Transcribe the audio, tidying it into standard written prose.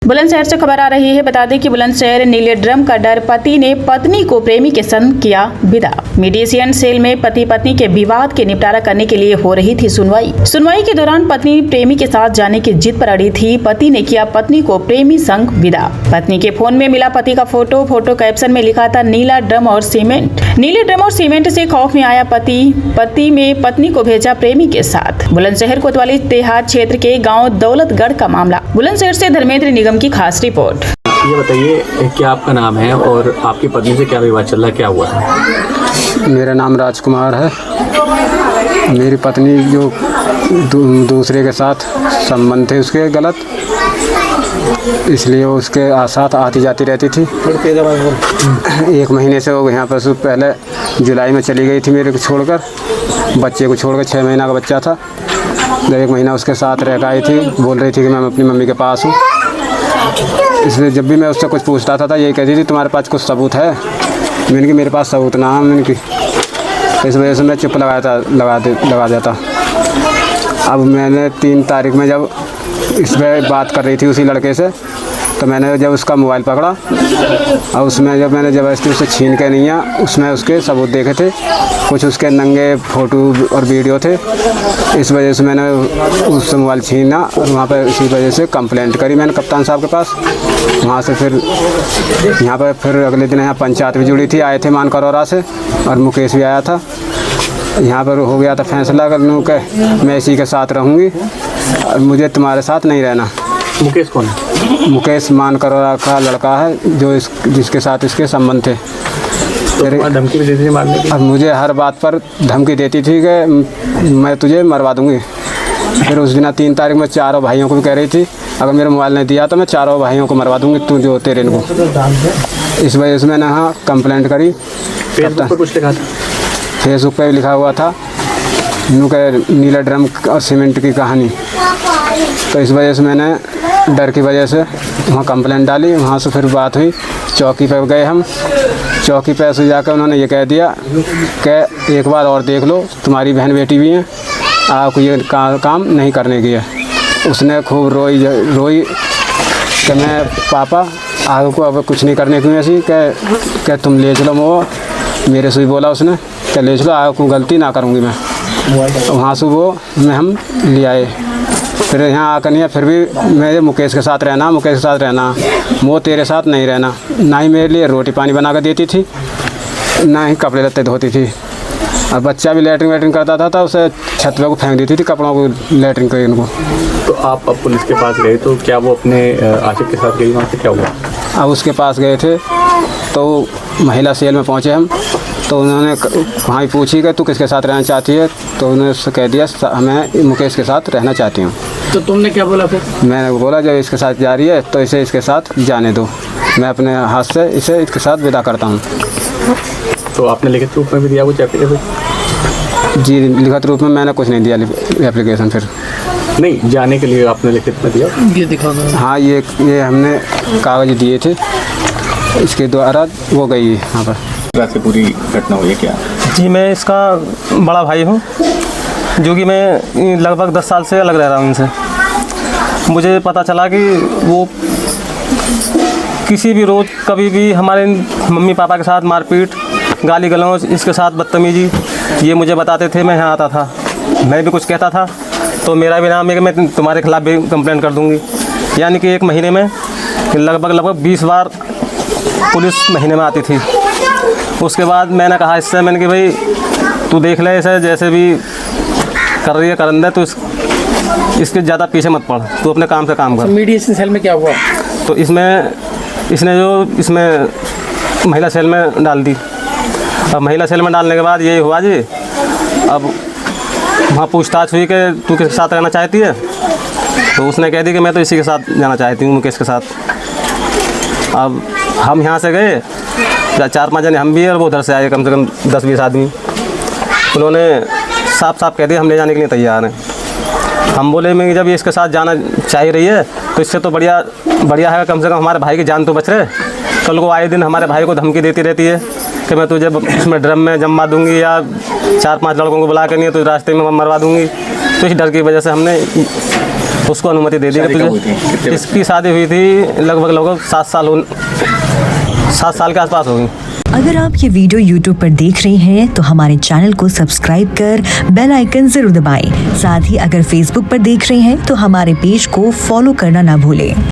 बुलंदशहर से खबर आ रही है। बता दें कि बुलंदशहर नीले ड्रम का डर, पति ने पत्नी को प्रेमी के संग किया विदा। मीडिएशन सेल में पति पत्नी के विवाद के निपटारा करने के लिए हो रही थी सुनवाई के दौरान पत्नी प्रेमी के साथ जाने की जिद पर अड़ी थी। पति ने किया पत्नी को प्रेमी संग विदा। पत्नी के फोन में मिला पति का फोटो कैप्शन में लिखा था नीला ड्रम और सीमेंट। नीले ड्रम और सीमेंट से खौफ में आया पति में पत्नी को भेजा प्रेमी के साथ। बुलंदशहर कोतवाली देहात क्षेत्र के गाँव दौलतगढ़ का मामला। बुलंदशहर से धर्मेंद्र निगम की खास रिपोर्ट। ये बताइए क्या आपका नाम है और आपकी पत्नी से क्या विवाद चल रहा है, क्या हुआ है? मेरा नाम राजकुमार है। मेरी पत्नी जो दूसरे के साथ संबंध थे उसके गलत, इसलिए वो उसके साथ आती जाती रहती थी। 1 महीने से वो यहाँ पर पहले जुलाई में चली गई थी मेरे को छोड़कर, बच्चे को छोड़कर। 6 महीना का बच्चा था। जब 1 महीना उसके साथ रह आई थी, बोल रही थी कि मैं अपनी मम्मी के पास हूँ। इसलिए जब भी मैं उससे कुछ पूछता था यही कहती थी तुम्हारे पास कुछ सबूत है? मैंने कि मेरे पास सबूत ना है। मैंने कि इस वजह से मैं चुप लगा देता। अब मैंने 3 तारीख में जब इस पर बात कर रही थी उसी लड़के से, तो मैंने जब उसका मोबाइल पकड़ा और उसमें जब मैंने ज़बरदस्ती उससे छीन के नहीं आया, उसमें उसके सबूत देखे थे, कुछ उसके नंगे फ़ोटो और वीडियो थे। इस वजह से मैंने उससे मोबाइल छीना और वहाँ पर इसी वजह से कंप्लेंट करी मैंने कप्तान साहब के पास। वहाँ से फिर यहाँ पर फिर अगले दिन यहाँ पंचायत भी जुड़ी थी, आए थे मान करौरा से, और मुकेश भी आया था। यहाँ पर हो गया था फैसला करने का, मैं इसी के साथ रहूँगी और मुझे तुम्हारे साथ नहीं रहना। मुकेश कौन है? मुकेश मान करौरा का लड़का है जो जिसके साथ इसके संबंध थे। तो धमकी भी देती थी मारने की? अब मुझे हर बात पर धमकी देती थी कि मैं तुझे मरवा दूंगी। फिर उस दिन 3 तारीख में 4 भाइयों को भी कह रही थी अगर मेरा मोबाइल नहीं दिया तो मैं 4 भाइयों को मरवा दूंगी, तू जो तेरे को। इस वजह से मैंने हाँ कंप्लेंट करी। फेसबुक पर कुछ लिखा था? फेसबुक पर लिखा हुआ था नीला ड्रम और सीमेंट की कहानी। तो इस वजह से मैंने डर की वजह से वहाँ कंप्लेंट डाली। वहाँ से फिर बात हुई, चौकी पर गए हम। चौकी पर ऐसे जाकर उन्होंने ये कह दिया कि एक बार और देख लो, तुम्हारी बहन बेटी भी हैं, आपको ये काम नहीं करने की है। उसने खूब रोई कि मैं पापा आगे को अब कुछ नहीं करने की ऐसी कि तुम ले चलो। वो मेरे से भी बोला उसने कि ले चलो, आगे को गलती ना करूँगी मैं। वहाँ से वो हम ले आए। फिर यहाँ आकर नहीं, फिर भी मेरे मुकेश के साथ रहना, वो तेरे साथ नहीं रहना। ना ही मेरे लिए रोटी पानी बना कर देती थी, ना ही कपड़े लत्ते धोती थी। और बच्चा भी लेटरिन वेटरिन करता था उसे छत पे को फेंक देती थी कपड़ों को, लेटरिन कर इनको। तो आप अब पुलिस के पास गए तो क्या वो अपने आशिक के साथ गई? वहाँ से क्या हुआ? अब उसके पास गए थे तो महिला सेल में पहुँचे हम, तो उन्होंने वहाँ ही पूछी कि तू किसके साथ रहना चाहती है? तो उन्होंने उससे कह दिया मैं मुकेश के साथ रहना चाहती हूँ। तो तुमने क्या बोला फिर? मैंने बोला जब इसके साथ जा रही है तो इसे इसके साथ जाने दो, मैं अपने हाथ से इसे इसके साथ विदा करता हूँ। तो आपने लिखित रूप में भी दिया कुछ एप्लीकेशन? जी लिखित रूप में मैंने कुछ नहीं दिया एप्लीकेशन। फिर नहीं, जाने के लिए आपने लिखित में दिया? ये दिखा दो। हाँ ये हमने कागज दिए थे, इसके द्वारा वो गई यहाँ पर। से पूरी घटना हुई है क्या? जी मैं इसका बड़ा भाई हूँ, जो कि मैं लगभग 10 साल से अलग रह रहा हूँ इनसे। मुझे पता चला कि वो किसी भी रोज़ कभी भी हमारे मम्मी पापा के साथ मारपीट, गाली गलौज, इसके साथ बदतमीजी, ये मुझे बताते थे। मैं यहाँ आता था, मैं भी कुछ कहता था तो मेरा भी नाम है कि मैं तुम्हारे खिलाफ़ भी कंप्लेंट कर दूँगी। यानी कि 1 महीने में लगभग 20 बार पुलिस महीने में आती थी। उसके बाद मैंने कहा इससे, मैंने कि भाई तू देख ले, इसे जैसे भी कर रही है करन दे, तो इसके ज़्यादा पीछे मत पड़, तू अपने काम से काम कर। मीडिएशन सेल में क्या हुआ? तो इसने महिला सेल में डाल दी। अब महिला सेल में डालने के बाद यही हुआ जी, अब वहाँ पूछताछ हुई कि तू किसके साथ रहना चाहती है? तो उसने कह दी कि मैं तो इसी के साथ जाना चाहती हूँ, मुकेश के साथ। अब हम यहाँ से गए, 4-5 जने हम भी हैं और वो उधर से आए कम से कम 10-20 आदमी। उन्होंने साफ कह दिया हम ले जाने के लिए तैयार हैं। हम बोले मैं जब ये इसके साथ जाना चाह रही है तो इससे तो बढ़िया है कम से कम हमारे भाई की जान तो बच रहे। कल को आए दिन हमारे भाई को धमकी देती रहती है कि मैं तुझे इसमें ड्रम में जमा दूंगी या 4-5 लड़कों को बुला के नहीं तो रास्ते में मरवा दूंगी। तो इस डर की वजह से हमने उसको अनुमति दे दी शादी कि कब हुई थी? तुझे कितने इसकी शादी हुई थी लगभग 7 साल के आसपास होगी। अगर आप ये वीडियो YouTube पर देख रहे हैं तो हमारे चैनल को सब्सक्राइब कर बेल आइकन जरूर दबाएं। साथ ही अगर Facebook पर देख रहे हैं तो हमारे पेज को फॉलो करना ना भूलें।